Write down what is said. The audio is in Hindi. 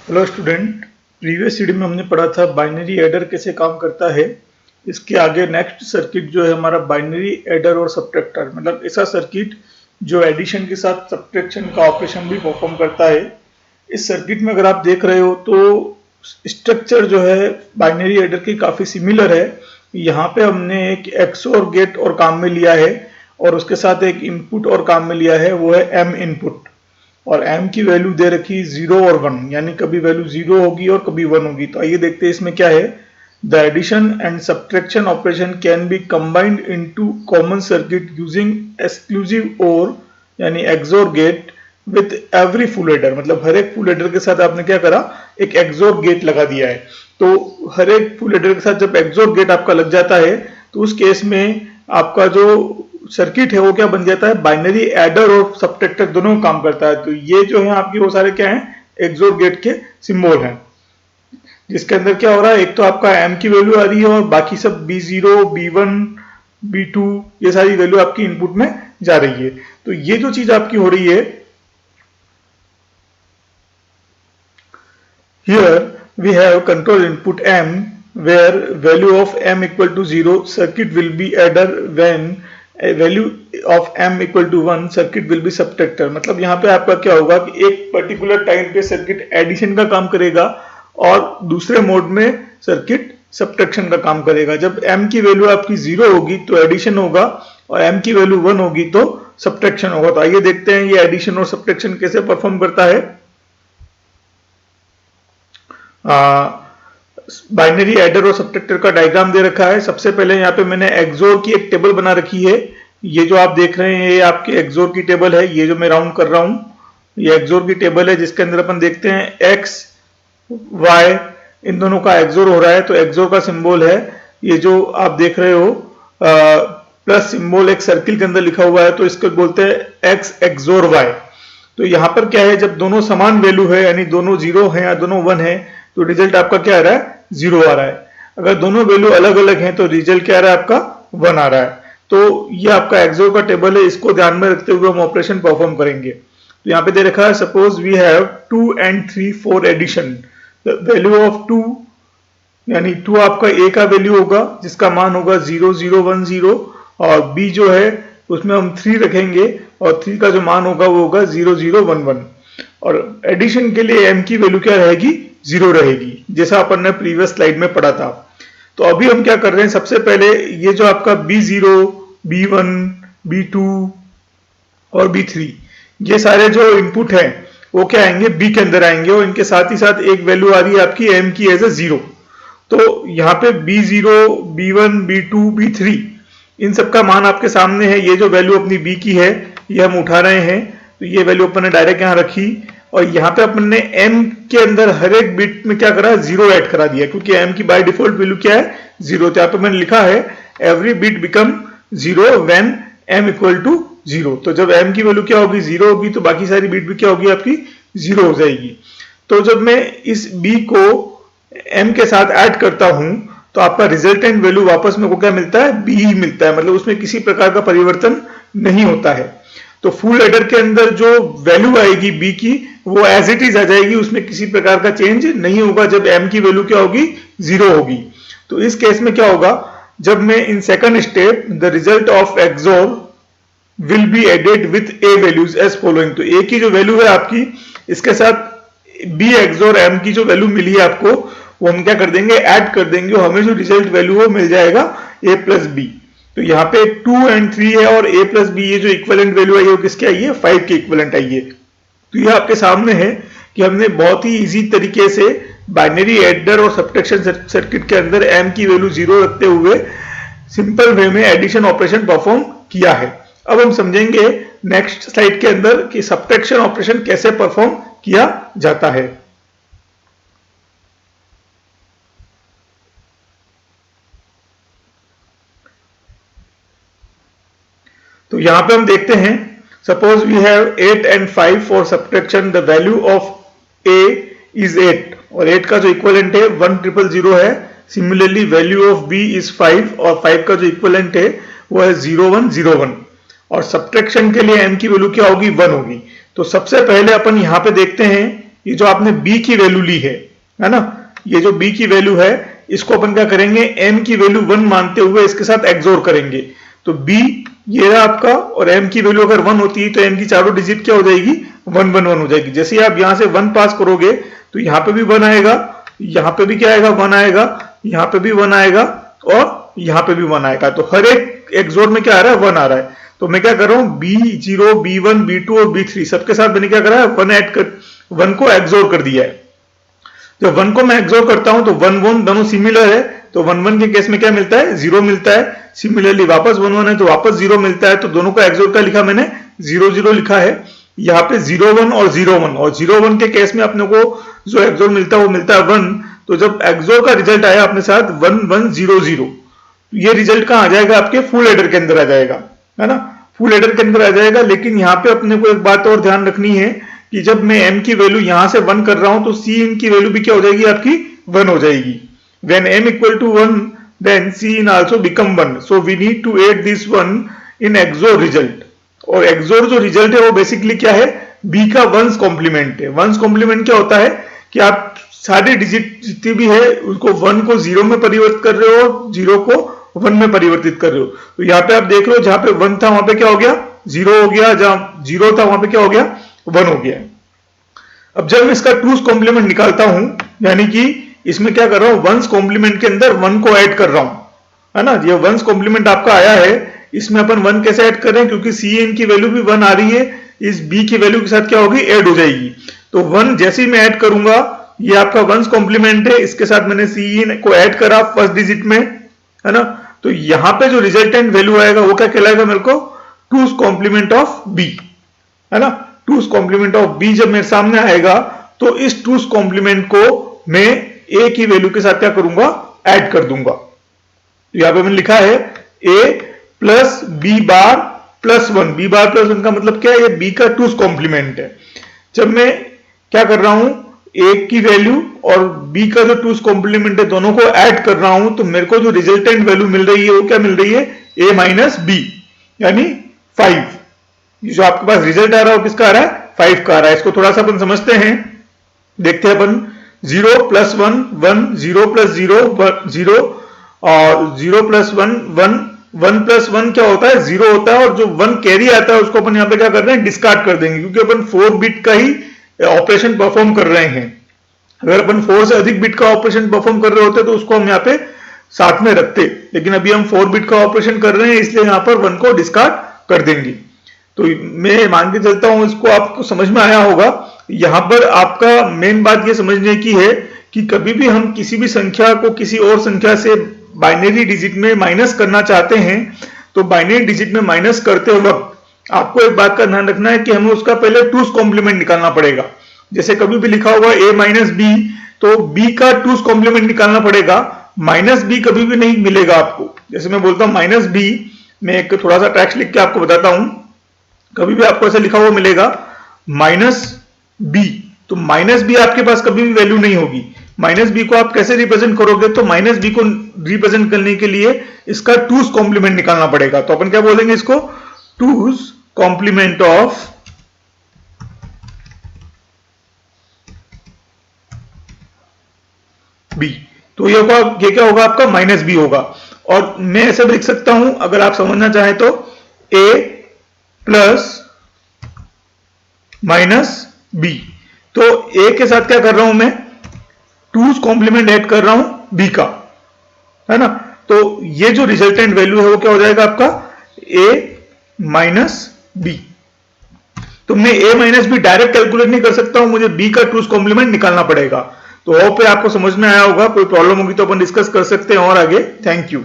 Hello student. प्रीवियस सीडी में हमने पढ़ा था बाइनरी एडर कैसे काम करता है। इसके आगे नेक्स्ट सर्किट जो है हमारा बाइनरी एडर और सब्ट्रैक्टर, मतलब ऐसा सर्किट जो एडिशन के साथ सब्ट्रैक्शन का ऑपरेशन भी परफॉर्म करता है। इस सर्किट में अगर आप देख रहे हो तो स्ट्रक्चर जो है बाइनरी एडर की काफ़ी सिमिलर है। यहाँ पे हमने एक एक्सओर गेट और काम में लिया है और उसके साथ एक इनपुट और काम में लिया है, वो है एम इनपुट। और m की वैल्यू दे रखी 0 और 1, यानी कभी वैल्यू 0 होगी और कभी 1 होगी। तो आइए देखते हैं इसमें क्या है। The addition and subtraction operation can be combined into common circuit using exclusive or यानी XOR gate with every full adder. मतलब हर एक फुल एडर के साथ आपने क्या करा, एक एक्सोर गेट लगा दिया है। तो हर एक फुल एडर के साथ जब एक्सोर गेट आपका लग जाता है तो उस केस में आपका जो सर्किट है वो क्या बन जाता है, बाइनरी एडर और सब्ट्रैक्टर दोनों काम करता है। तो ये जो है आपकी वो सारे क्या है, एक्सोर गेट के सिंबल हैं, जिसके अंदर क्या हो रहा है, एक तो आपका m की वैल्यू आ रही है और बाकी सब b0 b1 b2 ये सारी वैल्यू आपकी इनपुट में जा रही है। तो ये जो चीज आपकी हो रही है, here we have control input m where value of m equal to 0 circuit will be adder, when a value of m equal to 1 circuit will be subtractor। मतलब यहाँ पे आपका क्या होगा कि एक पर्टिकुलर टाइम पे सर्किट एडिशन का काम करेगा और दूसरे मोड में सर्किट सब्ट्रैक्शन का काम करेगा। जब m की वैल्यू आपकी 0 होगी तो एडिशन होगा और m की वैल्यू 1 होगी तो सब्ट्रैक्शन होगा। तो आइए देखते हैं ये एडिशन और सब्ट्रैक्शन कैसे परफॉर्म करता है। बाइनरी एडर और सब्ट्रैक्टर का डायग्राम दे रखा है। सबसे पहले यहाँ पे मैंने एक्सोर की एक टेबल बना रखी है। ये जो आप देख रहे हैं ये आपके एक्सोर की टेबल है। ये जो मैं राउंड कर रहा हूँ ये एक्सोर की टेबल है, जिसके अंदर अपन देखते हैं एक्स वाई इन दोनों का एक्सोर हो रहा है। तो एक्सोर का सिंबल है ये जो आप देख रहे हो, प्लस सिंबल एक सर्किल के अंदर लिखा हुआ है, तो इसको बोलते हैं एक्स एक्सोर वाई। तो यहाँ पर क्या है, जब दोनों समान वैल्यू है यानी दोनों 0 है या दोनों 1 है तो रिजल्ट आपका क्या आ रहा है, 0 आ रहा है। अगर दोनों वैल्यू अलग अलग हैं तो रिजल्ट क्या आ रहा है, आपका 1 आ रहा है। तो ये आपका एक्सोर का टेबल है, इसको ध्यान में रखते हुए हम ऑपरेशन परफॉर्म करेंगे। तो यहाँ पे दे रखा है, suppose we have 2 and 3 for addition. The value of 2 यानी 2 आपका a का वैल्यू होगा जिसका मान होगा 0 0 1 0, और b जो है उसमें हम 3 रखेंगे और 3 का जो मान होगा वो होगा 0 0 1 1। और एडिशन के लिए m की वैल्यू क्या रहेगी, 0 रहेगी, जैसा अपन ने प्रीवियस स्लाइड में पढ़ा था। तो अभी हम क्या कर रहे हैं, सबसे पहले ये जो आपका b0 b1 b2 और b3 ये सारे जो इनपुट हैं वो क्या आएंगे, b के अंदर आएंगे और इनके साथ ही साथ एक वैल्यू आ रही है आपकी m की एज ए 0। तो यहाँ पे b0 b1 b2 b3 इन सब का मान आपके सामने है। ये जो वैल्यू अपनी b की है ये हम उठा रहे हैं, तो ये वैल्यू अपन ने डायरेक्ट यहाँ रखी और यहाँ पे अपन ने m के अंदर हर एक बिट में क्या करा, 0 ऐड करा दिया, क्योंकि m की बाय डिफॉल्ट वैल्यू क्या है, 0। तो यहाँ पे मैंने लिखा है every bit become 0 when m equal to 0। तो जब m की वैल्यू क्या होगी, 0 होगी, तो बाकी सारी बिट भी क्या होगी, आपकी 0 हो जाएगी। तो जब मैं इस b को m के साथ ऐड करता हूं तो आपका रिजल्टेंट वैल्यू वापस में को क्या मिलता है, b ही मिलता है, मतलब उसमें किसी प्रकार का परिवर्तन नहीं होता है। तो फुल एडर के अंदर जो वैल्यू आएगी b की वो एज इट इज आ जाएगी, उसमें किसी प्रकार का चेंज नहीं होगा जब m की वैल्यू क्या होगी, 0 होगी। तो इस केस में क्या होगा, जब मैं in second step the result of XOR will be added with a values as following. तो a की जो वैल्यू है आपकी, इसके साथ b एक्सोर m की जो वैल्यू मिली है आपको वो हम क्या कर देंगे, ऐड कर देंगे, और हमें जो रिजल्ट वैल्यू वो मिल जाएगा a प्लस बी। तो यहाँ पे 2 and 3 है और a प्लस बी ये जो इक्विवेलेंट वैल्यू आई है वो किसके आई है, 5 के इक्विवेलेंट आई है। तो ये आपके सामने है कि हमने बहुत ही इजी तरीके से बाइनरी एडर और सब्ट्रैक्शन सर्किट के अंदर m की वैल्यू 0 रखते हुए सिंपल वे में एडिशन ऑपरेशन परफॉर्म किया है। अब हम समझेंगे नेक्स्ट स्लाइड के अंदर कि सब्ट्रैक्शन ऑपरेशन कैसे परफॉर्म किया जाता है। तो यहां पे हम देखते हैं, suppose we have 8 and 5 for subtraction, the value of a is 8 और 8 का जो इक्विवेलेंट है 1000 है। Similarly value of b is 5 और 5 का जो इक्विवेलेंट है वो है 0101। और सब्ट्रैक्शन के लिए m की वैल्यू क्या होगी, 1 होगी। तो सबसे पहले अपन यहां पे देखते हैं ये जो आपने बी की वैल्यू ली है ना, ये जो बी की वैल्यू है इसको अपन क्या करेंगे, एम की वैल्यू 1 मानते हुए इसके साथ एक्सोर करेंगे। तो बी ये रहा आपका, और एम की वैल्यू अगर 1 होती है तो एम की चारों डिजिट क्या हो जाएगी, 1 1 1 हो जाएगी। जैसे आप यहां से 1 पास करोगे तो यहाँ पे भी 1 आएगा, यहाँ पे भी क्या आएगा, 1 आएगा, यहाँ पे भी 1 आएगा और यहाँ पे भी 1 आएगा। तो हर एक एक्सोर में क्या आ रहा है, 1 आ रहा है। तो मैं क्या कर रहा हूं, B0, B1, B2 और B3 सबके साथ मैंने क्या करा है, 1 ऐड कर, 1 को एक्सोर कर दिया है। जब 1 को मैं एक्सोर करता हूं तो 1 1 दोनों सिमिलर है, तो 1 1 के केस में क्या मिलता है, 0 मिलता है। सिमिलरली वापस 1 1 है तो वापस 0 मिलता है। तो दोनों को एक्सोर का लिखा मैंने 0 0 लिखा है। यहाँ पे 0 1 और 0 1, और 0 1 के केस में अपने को जो एक्सोर मिलता है वो मिलता है 1। तो जब एक्सोर का रिजल्ट आया अपने साथ 1 1 0 0, ये रिजल्ट कहां आ जाएगा, आपके फुल एडर के अंदर आ जाएगा, है ना, फुल एडर के अंदर आ जाएगा। लेकिन यहाँ पे अपने को एक बात और ध्यान रखनी है कि जब मैं m की वैल्यू यहां से 1 कर रहा हूं तो c की वैल्यू भी क्या हो जाएगी, आपकी 1 हो जाएगी। When m equal to 1 then c in also become 1, so we need to add this one in XOR result। और XOR जो रिजल्ट है वो बेसिकली क्या है, b का वंस कॉम्प्लीमेंट है। वंस कॉम्प्लीमेंट क्या होता है कि आप सारे डिजिट जितनी भी है उसको 1 को 0 में परिवर्तित कर रहे हो, 0 को 1 में परिवर्तित कर रहे हो। तो यहाँ पे आप देख लो, जहां पे 1 था वहां पे क्या हो गया, 0 हो गया, जहां 0 था वहां पे क्या हो गया, 1 हो गया। अब जब मैं इसका टूस कॉम्प्लीमेंट निकालता हूं, यानी कि इसमें क्या कर रहा हूं, वंस कॉम्प्लीमेंट के अंदर 1 को ऐड कर रहा हूं, है ना। ये वंस कॉम्प्लीमेंट आपका आया है, इसमें अपन 1 कैसे ऐड कर रहे हैं, क्योंकि cn की वैल्यू भी 1 आ रही है, इस b की वैल्यू के साथ क्या होगी, ऐड हो जाएगी। तो 1 जैसे ही मैं ऐड करूंगा, ये आपका वंस कॉम्प्लीमेंट है, इसके साथ मैंने cn को ऐड करा फर्स्ट डिजिट में, है ना। तो यहां पे जो रिजल्टेंट वैल्यू आएगा वो क्या कहलाएगा मेरे को, टूस कॉम्प्लीमेंट ऑफ b, है ना। टूस कॉम्प्लीमेंट ऑफ b जब मेरे सामने आएगा तो इस टूस कॉम्प्लीमेंट को मैं a की वैल्यू के साथ क्या करूंगा, ऐड कर दूंगा। तो यहां पे मैंने लिखा है a plus b bar plus 1। b bar plus 1 का मतलब क्या है, ये b का टूस कॉम्प्लीमेंट है। जब मैं क्या कर रहा हूं, a की वैल्यू और b का जो टूस कॉम्प्लीमेंट है दोनों को ऐड कर रहा हूं, तो मेरे को जो रिजल्टेंट वैल्यू मिल रही है वो क्या मिल रही है, a माइनस b, यानी 5। जो आपके पास रिजल्ट आ रहा है वो किसका आ रहा है, 5 का आ रहा है। इसको थोड़ा सा अपन समझते हैं, देखते हैं अपन। 0 प्लस 1 1, 0 प्लस 0 0, और 0 प्लस 1 1, 1 प्लस 1 क्या होता है, 0 होता है। और जो 1 कैरी आता है उसको अपन यहाँ पे क्या कर रहे हैं, डिस्कार्ड कर देंगे, क्योंकि अपन 4 बिट का ही ऑपरेशन परफॉर्म कर रहे हैं। अगर अपन 4 से अधिक बिट का ऑपरेशन परफॉर्म कर रहे होते तो उसको हम यहाँ पे साथ में रखते, लेकिन अभी हम 4 बिट का ऑपरेशन कर रहे हैं, इसलिए यहाँ पर 1 को डिस्कार्ड कर देंगे। तो मैं मान के चलता हूं इसको आपको समझ में आया होगा। यहां पर आपका मेन बात ये समझने की है कि कभी भी हम किसी भी संख्या को किसी और संख्या से बाइनरी डिजिट में माइनस करना चाहते हैं, तो बाइनरी डिजिट में माइनस करते वक्त आपको एक बात का ध्यान रखना है कि हमें उसका पहले टूस कॉम्प्लीमेंट निकालना पड़ेगा। जैसे कभी भी लिखा हुआ a माइनस बी, तो b का टूस कॉम्प्लीमेंट निकालना पड़ेगा। माइनस बी कभी भी नहीं मिलेगा आपको। जैसे मैं बोलता हूं माइनस बी, मैं एक थोड़ा सा टेक्स्ट लिख के आपको बताता हूं, कभी भी आपको ऐसा लिखा हुआ मिलेगा माइनस बी, तो माइनस बी आपके पास कभी भी वैल्यू नहीं होगी। माइनस बी को आप कैसे रिप्रेजेंट करोगे, तो माइनस बी को रिप्रेजेंट करने के लिए इसका टूस कॉम्प्लीमेंट निकालना पड़ेगा। तो अपन क्या बोलेंगे इसको, टूस कॉम्प्लीमेंट ऑफ बी। तो ये क्या होगा आपका, माइनस बी होगा। और मैं ऐसे भी लिख सकता हूं, अगर आप समझना चाहें तो, ए प्लस माइनस बी। तो ए के साथ क्या कर रहा हूं मैं, टूस कॉम्प्लीमेंट ऐड कर रहा हूं बी का, है ना। तो ये जो रिजल्टेंट वैल्यू है वो क्या हो जाएगा आपका, ए माइनस बी। तो मैं A minus B direct calculate नहीं कर सकता हूं, मुझे बी का टूस कॉम्प्लीमेंट निकालना पड़ेगा। तो होप है आपको समझ में आया होगा। कोई प्रॉब्लम होगी तो अपन डिस्कस कर सकते हैं और आगे। Thank you.